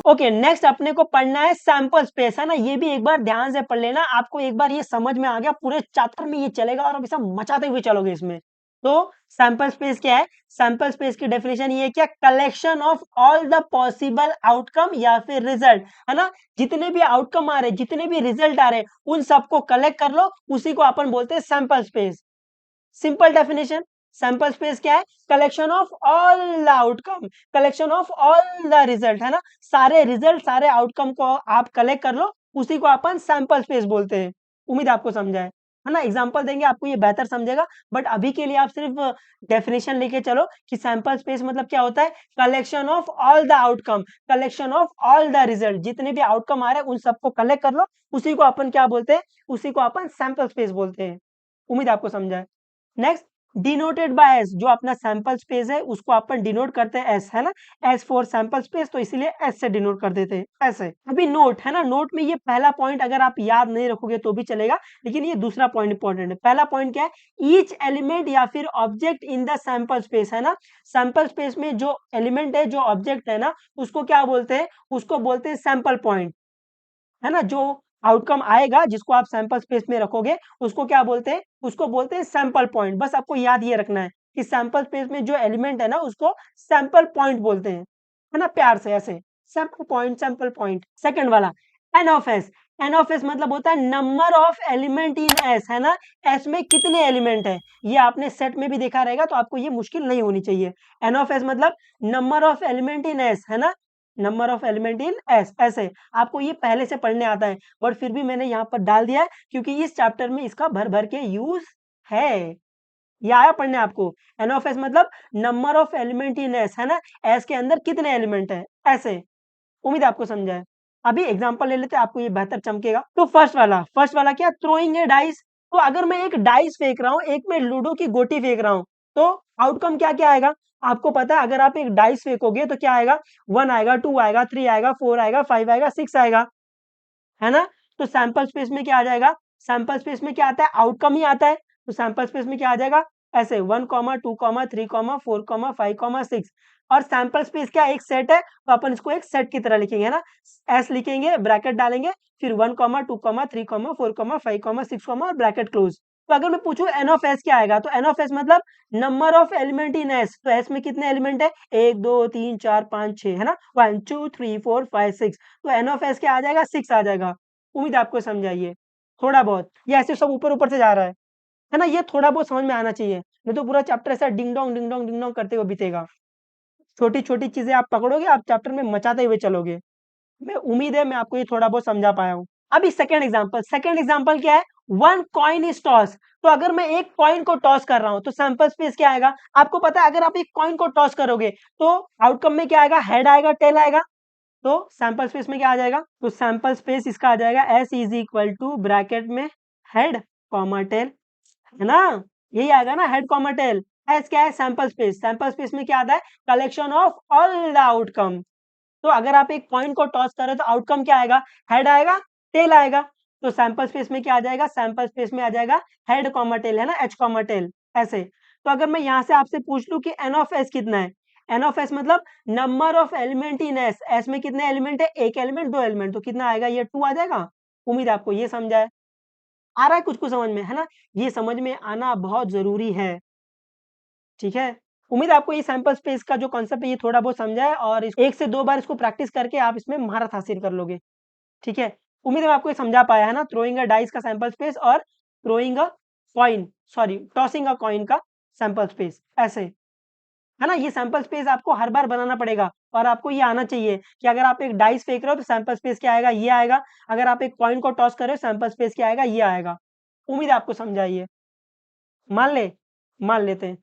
Okay, next अपने को पढ़ना है सैंपल स्पेस, है ना। ये भी एक बार ध्यान से पढ़ लेना, आपको एक बार ये समझ में आ गया, पूरे चैप्टर में ये चलेगा और हमेशा मचाते हुए चलोगे इसमें। तो सैंपल स्पेस क्या है? सैंपल स्पेस की डेफिनेशन ये है क्या? Collection of all the possible outcome या फिर रिजल्ट, है ना। जितने भी आउटकम आ रहे, जितने भी रिजल्ट आ रहे, उन सबको कलेक्ट कर लो, उसी को अपन बोलते हैं sample space. Simple definition, sample space क्या है? Collection of all the outcome, collection of all the result, है ना। सारे रिजल्ट, सारे आउटकम को आप कलेक्ट कर लो, उसी को अपन सैंपल स्पेस बोलते हैं। उम्मीद आपको समझा है ना। एग्जांपल देंगे आपको ये बेहतर समझेगा, बट अभी के लिए आप सिर्फ डेफिनेशन लेके चलो कि सैंपल स्पेस मतलब क्या होता है? Collection of all the outcome, collection of all the result, जितने भी आउटकम आ रहे हैं उन सबको कलेक्ट कर लो, उसी को अपन क्या बोलते हैं? उसी को अपन सैंपल स्पेस बोलते हैं। उम्मीद आपको समझा है। नेक्स्ट, डिनोटेड बाय एस, जो अपना सैंपल स्पेस है उसको अपन डिनोट करते हैं एस, है ना। एस फॉर सैंपल स्पेस, तो इसीलिए एस से डिनोट कर देते हैं ऐसे। अभी नोट, है ना, नोट में ये पहला पॉइंट अगर आप याद नहीं रखोगे तो भी चलेगा, लेकिन ये दूसरा पॉइंट इंपॉर्टेंट है। पहला पॉइंट क्या है? ईच एलिमेंट या फिर object in the sample space, है ना। सैंपल स्पेस में जो एलिमेंट है, जो ऑब्जेक्ट है ना, उसको क्या बोलते हैं? उसको बोलते हैं सैंपल पॉइंट, है ना। जो आउटकम आएगा जिसको आप सैंपल स्पेस में रखोगे उसको क्या बोलते हैं? उसको बोलते हैं सैंपल पॉइंट। बस आपको याद ये रखना है कि सैंपल स्पेस में जो एलिमेंट है ना उसको सैंपल पॉइंट बोलते हैं, है ना, प्यार से ऐसे, sample point, sample point. Second वाला, n of S. N of S मतलब होता है number of element in S, है ना। एस में कितने एलिमेंट है, ये आपने सेट में भी देखा रहेगा, तो आपको ये मुश्किल नहीं होनी चाहिए। एन ऑफ एस मतलब number of element in S, है ना, number of element in S, ऐसे। आपको ये पहले से पढ़ने आता है, बट फिर भी मैंने यहाँ पर डाल दिया है क्योंकि इस चैप्टर में इसका भर भर के यूज है। ये आया पढ़ने आपको? एन ऑफ एस मतलब number of element in S, है ना। एस के अंदर कितने एलिमेंट है, ऐसे। उम्मीद आपको समझा है। अभी एग्जांपल ले लेते हैं, आपको ये बेहतर चमकेगा। तो फर्स्ट वाला क्या? थ्रोइंग ए डाइस। तो अगर मैं एक डाइस फेंक रहा हूँ, एक मैं लूडो की गोटी फेंक रहा हूँ, तो आउटकम क्या क्या आएगा? आपको पता है, अगर आप एक डाइस फेंकोगे तो क्या आएगा? 1 आएगा, 2 आएगा, 3 आएगा, 4 आएगा, 5 आएगा, 6 आएगा, है ना। तो सैंपल स्पेस में क्या आ जाएगा? सैंपल स्पेस में क्या आता है? आउटकम ही आता है। तो सैंपल स्पेस में क्या आ जाएगा? ऐसे 1, 2, 3, 4, 5, 6। और सैंपल स्पेस क्या? एक सेट है, तो अपन इसको एक सेट की तरह लिखेंगे, है ना। एस लिखेंगे, ब्रैकेट डालेंगे, फिर 1, 2, 3, 4, 5, 6 और ब्रैकेट क्लोज। तो अगर मैं पूछूं एन ऑफ एस क्या आएगा, तो एन ऑफ एस मतलब number of element in S. तो एस में कितने एलिमेंट है? 1, 2, 3, 4, 5, 6, है ना। 1, 2, 3, 4, 5, 6। तो एन ऑफ एस क्या आ जाएगा? 6 आ जाएगा। उम्मीद आपको समझाइए थोड़ा बहुत, ये ऐसे सब ऊपर ऊपर से जा रहा है ना। ये थोड़ा बहुत समझ में आना चाहिए, नहीं तो पूरा चैप्टर ऐसा ding dong ding dong ding dong करते हुए बीतेगा। छोटी छोटी चीजें आप पकड़ोगे, आप चैप्टर में मचाते हुए चलोगे। मैं उम्मीद है मैं आपको ये थोड़ा बहुत समझा पाया हूँ। अभी सेकंड एग्जांपल क्या है? One coin is toss. तो अगर मैं एक कॉइन को टॉस कर रहा हूं तो सैंपल स्पेस क्या आएगा? आपको पता है, अगर आप एक कॉइन को टॉस करोगे तो आउटकम में क्या आएगा? हेड आएगा, टेल आएगा। तो सैंपल स्पेस में क्या आ जाएगा? तो सैंपल स्पेस इसका आ जाएगा S is equal to bracket में हेड कॉमा टेल, है ना। यही आएगा ना, हेड कॉमा टेल। एस क्या है? Sample space. सैंपल स्पेस में क्या आता है? Collection of all the outcome. तो अगर आप एक पॉइंट को टॉस करें तो आउटकम क्या आएगा? हेड आएगा, टेल आएगा। तो सैंपल स्पेस में क्या आ जाएगा? सैंपल स्पेस में आ जाएगा हेड कॉमा टेल, है ना, एच कॉमा टेल, ऐसे। तो अगर मैं यहाँ से आपसे पूछ लूं कि एन ऑफ एस कितना है? एन ऑफ एस मतलब number of element in S. S में कितने एलिमेंट है? एक एलिमेंट, दो एलिमेंट, तो कितना आएगा? ये 2 आ जाएगा। उम्मीद आपको ये समझा है। आ रहा है कुछ कुछ समझ में, है ना। ये समझ में आना बहुत जरूरी है, ठीक है। उम्मीद आपको ये सैंपल स्पेस का जो कॉन्सेप्ट है ये थोड़ा बहुत समझा है, और एक से दो बार इसको प्रैक्टिस करके आप इसमें महारत हासिल कर लोगे, ठीक है। उम्मीद है मैं आपको ये समझा पाया, है ना। थ्रोइंग अ डाइस का सैंपल स्पेस और throwing a coin, sorry, tossing a coin का सैंपल स्पेस, ऐसे, है ना। ये सैंपल स्पेस आपको हर बार बनाना पड़ेगा, और आपको ये आना चाहिए कि अगर आप एक डाइस फेंक रहे हो तो सैंपल स्पेस क्या आएगा? ये आएगा। अगर आप एक कॉइन को टॉस कर रहे हो, सैंपल स्पेस क्या आएगा? ये आएगा। उम्मीद है आपको समझाइए। मान ले मान लेते हैं।